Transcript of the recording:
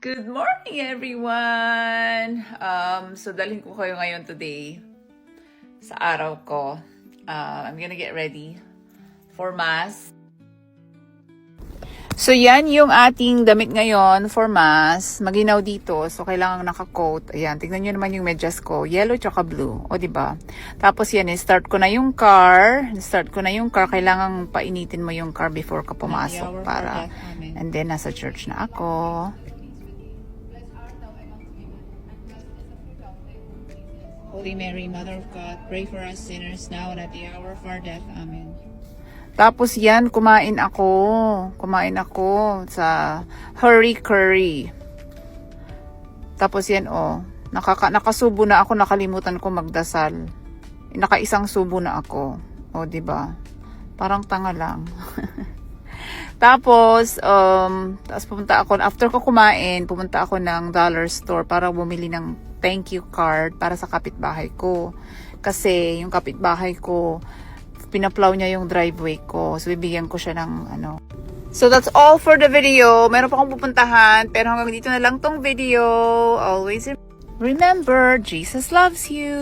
Good morning, everyone! So, dalhin ko kayo ngayon today sa araw ko. I'm gonna get ready for Mass. So, yan yung ating damit ngayon for Mass. Maginaw dito, so kailangan naka-coat. Ayan, tignan nyo naman yung medyas ko. Yellow tsaka blue. O, diba? Tapos yan, start ko na yung car. Kailangan painitin mo yung car before ka pumasok para. And then, nasa church na ako. Holy Mary, Mother of God, pray for us sinners now and at the hour of our death. Amen. Tapos yan, kumain ako sa Hurry Curry. Tapos yan, nakasubo na ako, nakalimutan ko magdasal. Nakaisang subo na ako. O, diba? Parang tanga lang. Tapos pumunta ako, after ko kumain, pumunta ako ng dollar store para bumili ng thank you card para sa kapitbahay ko. Kasi yung kapitbahay ko, pinaplow niya yung driveway ko. So, bibigyan ko siya ng So, that's all for the video. Meron pa akong pupuntahan, pero hanggang dito na lang tong video. Always remember, Jesus loves you.